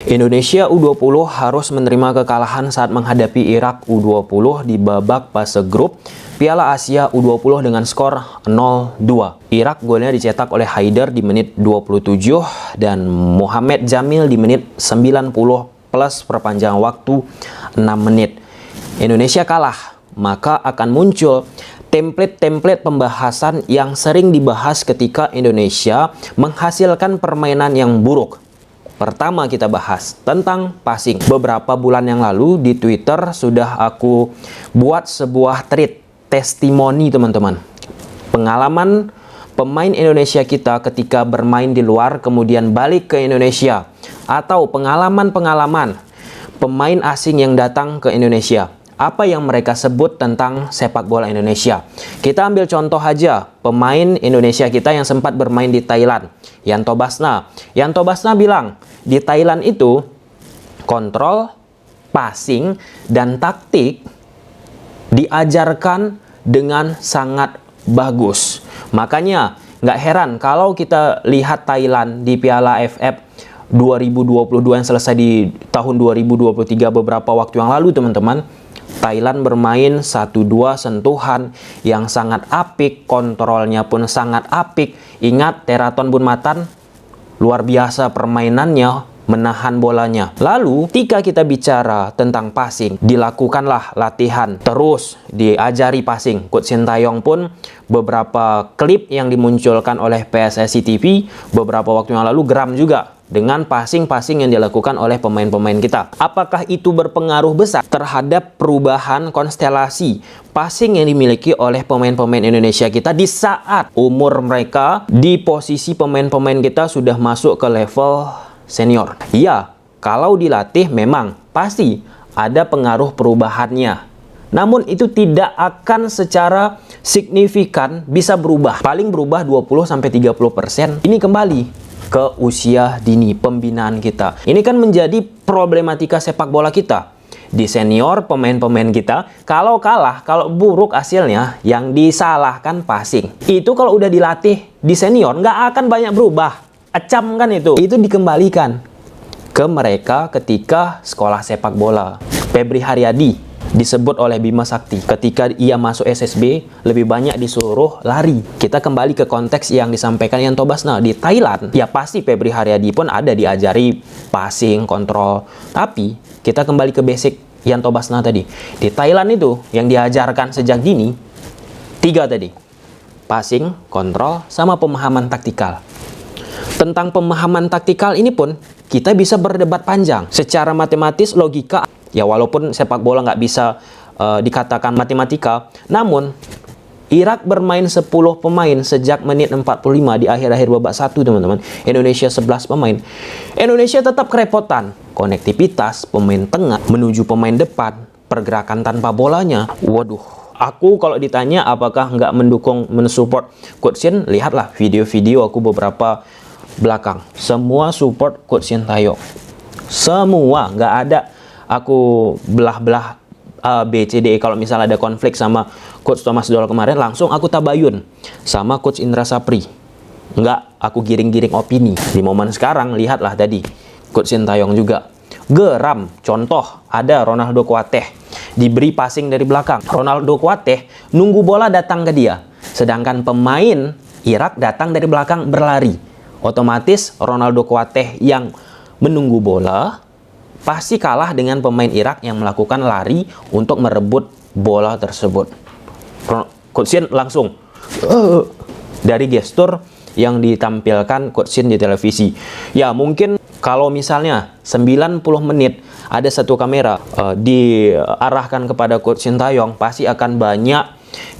Indonesia U20 harus menerima kekalahan saat menghadapi Irak U20 di babak fase grup Piala Asia U20 dengan skor 0-2. Irak golnya dicetak oleh Haidar di menit 27 dan Mohamed Jamil di menit 90 plus perpanjangan waktu 6 menit. Indonesia kalah, maka akan muncul template-template pembahasan yang sering dibahas ketika Indonesia menghasilkan permainan yang buruk. Pertama kita bahas tentang passing. Beberapa bulan yang lalu di Twitter sudah aku buat sebuah thread testimoni teman-teman. Pengalaman pemain Indonesia kita ketika bermain di luar kemudian balik ke Indonesia. Atau pengalaman-pengalaman pemain asing yang datang ke Indonesia. Apa yang mereka sebut tentang sepak bola Indonesia. Kita ambil contoh aja pemain Indonesia kita yang sempat bermain di Thailand, Yanto Basna. Yanto Basna bilang di Thailand itu kontrol, passing, dan taktik diajarkan dengan sangat bagus. Makanya nggak heran kalau kita lihat Thailand di Piala AFF 2022 yang selesai di tahun 2023 beberapa waktu yang lalu teman-teman. Thailand bermain 1-2 sentuhan yang sangat apik, kontrolnya pun sangat apik. Ingat Teraton Bunmatan luar biasa permainannya, menahan bolanya. Lalu ketika kita bicara tentang passing, dilakukanlah latihan terus, diajari passing. Coach Sintayong pun beberapa klip yang dimunculkan oleh PSSI TV beberapa waktu yang lalu geram juga dengan passing-passing yang dilakukan oleh pemain-pemain kita. Apakah itu berpengaruh besar terhadap perubahan konstelasi passing yang dimiliki oleh pemain-pemain Indonesia kita di saat umur mereka di posisi pemain-pemain kita sudah masuk ke level senior? Iya, kalau dilatih memang pasti ada pengaruh perubahannya. Namun itu tidak akan secara signifikan bisa berubah. Paling berubah 20-30%. Ini kembali ke usia dini pembinaan kita. Ini kan menjadi problematika sepak bola kita. Di senior pemain-pemain kita kalau kalah, kalau buruk hasilnya yang disalahkan passing. Itu kalau udah dilatih di senior nggak akan banyak berubah. Acam kan itu. Itu dikembalikan ke mereka ketika sekolah sepak bola. Febri Haryadi disebut oleh Bima Sakti ketika ia masuk SSB lebih banyak disuruh lari. Kita kembali ke konteks yang disampaikan Yanto Basna di Thailand. Ya pasti Febri Haryadi pun ada diajari passing, kontrol. Tapi kita kembali ke basic Yanto Basna tadi. Di Thailand itu yang diajarkan sejak dini 3 tadi. Passing, kontrol, sama pemahaman taktikal. Tentang pemahaman taktikal ini pun kita bisa berdebat panjang. Secara matematis, logika, ya walaupun sepak bola nggak bisa dikatakan matematika, namun Irak bermain 10 pemain sejak menit 45 di akhir-akhir babak 1 teman-teman. Indonesia 11 pemain. Indonesia tetap kerepotan. Konektivitas, pemain tengah menuju pemain depan, pergerakan tanpa bolanya. Waduh, aku kalau ditanya apakah nggak mendukung, mensupport Coach Shin, lihatlah video-video aku beberapa belakang. Semua support Coach Sintayong. Semua, nggak ada aku belah-belah A, B, C, D, E. Kalau misalnya ada konflik sama Coach Thomas Doll kemarin, langsung aku tabayun sama Coach Indra Sapri. Nggak aku giring-giring opini. Di momen sekarang, lihatlah tadi Coach Sintayong juga geram. Contoh, ada Ronaldo Kuateh diberi passing dari belakang. Ronaldo Kuateh nunggu bola datang ke dia, sedangkan pemain Irak datang dari belakang berlari. Otomatis Ronaldo Kuateh yang menunggu bola pasti kalah dengan pemain Irak yang melakukan lari untuk merebut bola tersebut. Coach Shin langsung dari gestur yang ditampilkan Coach Shin di televisi. Ya mungkin kalau misalnya 90 menit ada satu kamera diarahkan kepada Coach Sintayong, pasti akan banyak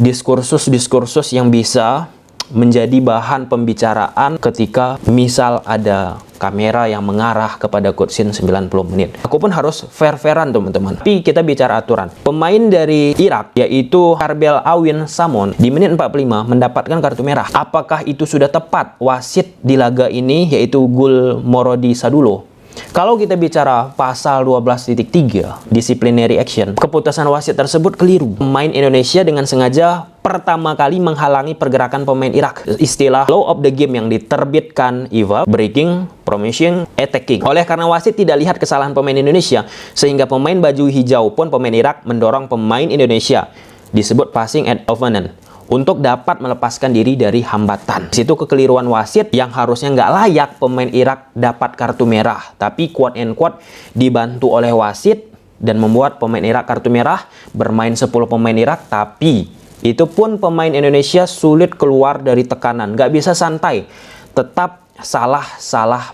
diskursus-diskursus yang bisa menjadi bahan pembicaraan ketika misal ada kamera yang mengarah kepada Coach Shin 90 menit. Aku pun harus fair-fairan teman-teman. Tapi kita bicara aturan. Pemain dari Irak yaitu Harbel Awin Samon di menit 45 mendapatkan kartu merah. Apakah itu sudah tepat? Wasit di laga ini yaitu Gul Morodi Sadulo Kalau kita bicara pasal 12.3 disciplinary action, keputusan wasit tersebut keliru. Pemain Indonesia dengan sengaja pertama kali menghalangi pergerakan pemain Irak. Istilah law of the game yang diterbitkan IFAB, breaking, promising, attacking. Oleh karena wasit tidak lihat kesalahan pemain Indonesia, sehingga pemain baju hijau pun pemain Irak mendorong pemain Indonesia, disebut passing at opponent, untuk dapat melepaskan diri dari hambatan. Situ kekeliruan wasit yang harusnya nggak layak pemain Irak dapat kartu merah, tapi quote and quote dibantu oleh wasit dan membuat pemain Irak kartu merah, bermain 10 pemain Irak, tapi itu pun pemain Indonesia sulit keluar dari tekanan, nggak bisa santai, tetap salah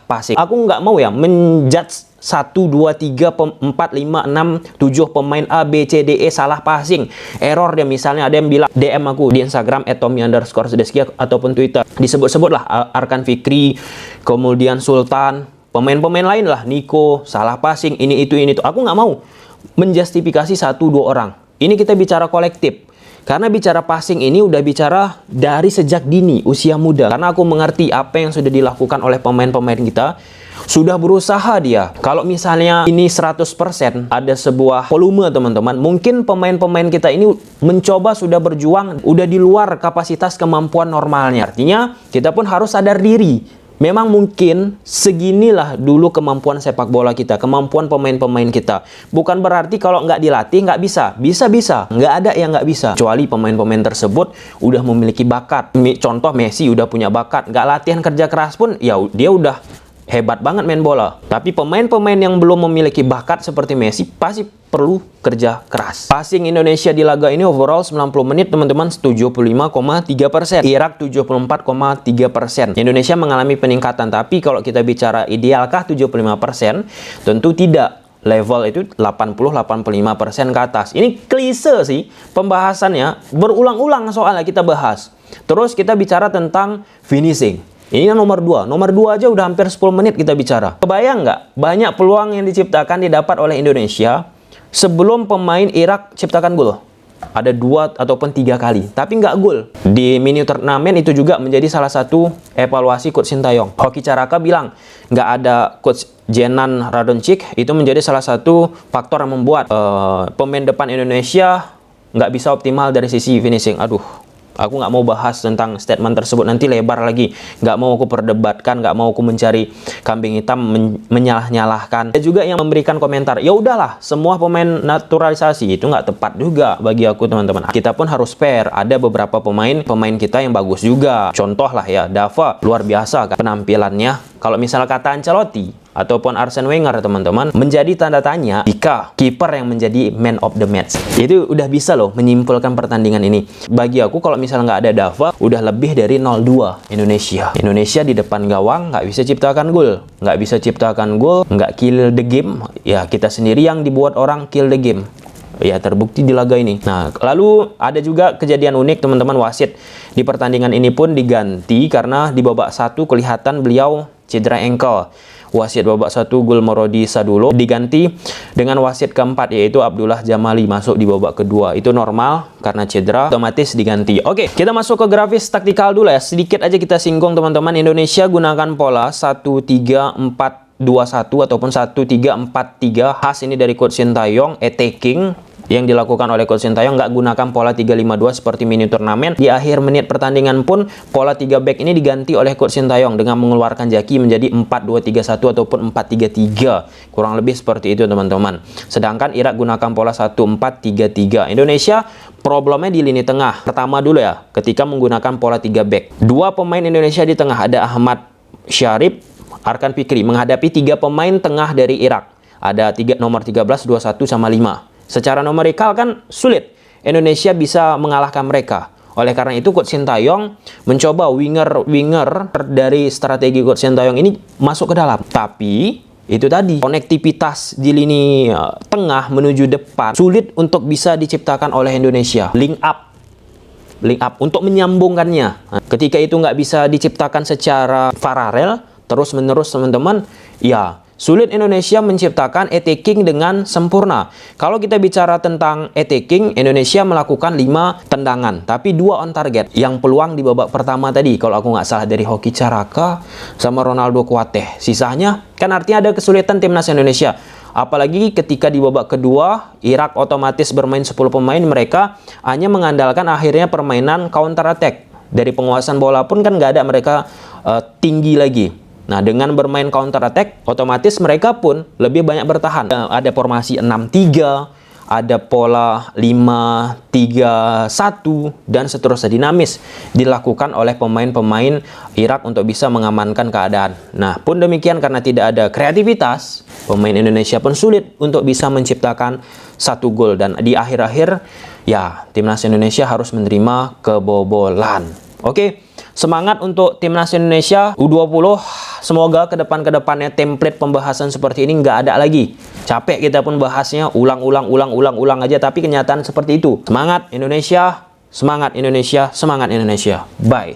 passing. Aku nggak mau ya menjudge 1, 2, 3, 4, 5, 6, 7 pemain A, B, C, D, E salah passing. Error dia, misalnya ada yang bilang DM aku di Instagram @tommy_sedesky ataupun Twitter. Disebut-sebut lah Arkan Fikri, kemudian Sultan, pemain-pemain lain lah, Nico, salah passing, ini itu. Aku nggak mau menjustifikasi 1-2 orang. Ini kita bicara kolektif. Karena bicara passing ini udah bicara dari sejak dini, usia muda. Karena aku mengerti apa yang sudah dilakukan oleh pemain-pemain kita. Sudah berusaha dia. Kalau misalnya ini 100% ada sebuah volume teman-teman, mungkin pemain-pemain kita ini mencoba sudah berjuang, udah di luar kapasitas kemampuan normalnya. Artinya kita pun harus sadar diri. Memang mungkin seginilah dulu kemampuan sepak bola kita, kemampuan pemain-pemain kita. Bukan berarti kalau nggak dilatih nggak bisa. Bisa. Nggak ada yang nggak bisa. Kecuali pemain-pemain tersebut udah memiliki bakat. Contoh Messi udah punya bakat. Nggak latihan kerja keras pun, ya dia udah hebat banget main bola. Tapi pemain-pemain yang belum memiliki bakat seperti Messi pasti perlu kerja keras. Passing Indonesia di laga ini overall 90 menit teman-teman 75,3%. Irak 74,3%. Indonesia mengalami peningkatan, tapi kalau kita bicara idealkah 75%? Tentu tidak. Level itu 80-85% ke atas. Ini klise sih pembahasannya, berulang-ulang soalnya kita bahas. Terus kita bicara tentang finishing. Ini nomor 2. Nomor 2 aja udah hampir 10 menit kita bicara. Kebayang nggak? Banyak peluang yang diciptakan didapat oleh Indonesia sebelum pemain Irak ciptakan gol. Ada 2 ataupun 3 kali, tapi nggak gol. Di mini turnamen itu juga menjadi salah satu evaluasi Coach Sintayong. Hoki Caraka bilang nggak ada Coach Jenan Radoncic, itu menjadi salah satu faktor yang membuat pemain depan Indonesia nggak bisa optimal dari sisi finishing. Aduh, aku nggak mau bahas tentang statement tersebut, nanti lebar lagi. Nggak mau aku perdebatkan, nggak mau aku mencari kambing hitam, menyalah-nyalahkan. Ada juga yang memberikan komentar, ya udahlah, semua pemain naturalisasi, itu nggak tepat juga bagi aku teman-teman. Kita pun harus fair, ada beberapa pemain kita yang bagus juga. Contoh lah ya, Dava, luar biasa kan penampilannya. Kalau misalnya kata Ancelotti ataupun Arsene Wenger teman-teman, menjadi tanda tanya jika kiper yang menjadi man of the match. Itu udah bisa loh menyimpulkan pertandingan ini. Bagi aku kalau misalnya nggak ada Dava, udah lebih dari 0-2 Indonesia. Indonesia di depan gawang nggak bisa ciptakan gol. Nggak kill the game. Ya kita sendiri yang dibuat orang kill the game. Ya terbukti di laga ini. Nah, lalu ada juga kejadian unik teman-teman, wasit di pertandingan ini pun diganti karena di babak 1 kelihatan beliau cedera ankle. Wasit babak 1 Gulmorodi Sadulo diganti dengan wasit keempat yaitu Abdullah Jamali masuk di babak kedua. Itu normal karena cedera, otomatis diganti. Oke, kita masuk ke grafis taktikal dulu ya. Sedikit aja kita singgung teman-teman. Indonesia gunakan pola 1-3-4-2-1 ataupun 1-3-4-3 khas ini dari Coach Sintayong, attacking yang dilakukan oleh Coach Sintayong, nggak gunakan pola 3-5-2 seperti mini turnamen. Di akhir menit pertandingan pun pola 3 back ini diganti oleh Coach Sintayong dengan mengeluarkan Jaki menjadi 4-2-3-1 ataupun 4-3-3. Kurang lebih seperti itu teman-teman. Sedangkan Irak gunakan pola 1-4-3-3. Indonesia problemnya di lini tengah. Pertama dulu ya, ketika menggunakan pola 3 back. 2 pemain Indonesia di tengah, ada Ahmad Syarif, Arkan Fikri menghadapi 3 pemain tengah dari Irak. Ada nomor 13, 21 sama 5. Secara numerikal kan sulit Indonesia bisa mengalahkan mereka. Oleh karena itu Coach Sintayong mencoba winger dari strategi Coach Sintayong ini masuk ke dalam. Tapi itu tadi, konektivitas di lini tengah menuju depan sulit untuk bisa diciptakan oleh Indonesia. Link up untuk menyambungkannya. Ketika itu nggak bisa diciptakan secara paralel terus menerus teman-teman, ya Sulit Indonesia menciptakan attacking dengan sempurna. Kalau kita bicara tentang attacking, Indonesia melakukan 5 tendangan, tapi 2 on target. Yang peluang di babak pertama tadi, kalau aku nggak salah dari Hoki Caraka sama Ronaldo Kuateh. Sisanya, kan artinya ada kesulitan timnas Indonesia. Apalagi ketika di babak kedua, Irak otomatis bermain 10 pemain, mereka hanya mengandalkan akhirnya permainan counter attack. Dari penguasaan bola pun kan nggak ada, mereka tinggi lagi. Nah, dengan bermain counter attack, otomatis mereka pun lebih banyak bertahan. Ada formasi 6-3, ada pola 5-3-1, dan seterusnya, dinamis dilakukan oleh pemain-pemain Irak untuk bisa mengamankan keadaan. Nah, pun demikian karena tidak ada kreativitas, pemain Indonesia pun sulit untuk bisa menciptakan 1 gol. Dan di akhir-akhir, ya, timnas Indonesia harus menerima kebobolan. Oke. Semangat untuk timnas Indonesia U20. Semoga ke depannya template pembahasan seperti ini nggak ada lagi. Capek kita pun bahasnya ulang aja, tapi kenyataan seperti itu. Semangat Indonesia, semangat Indonesia, semangat Indonesia. Bye.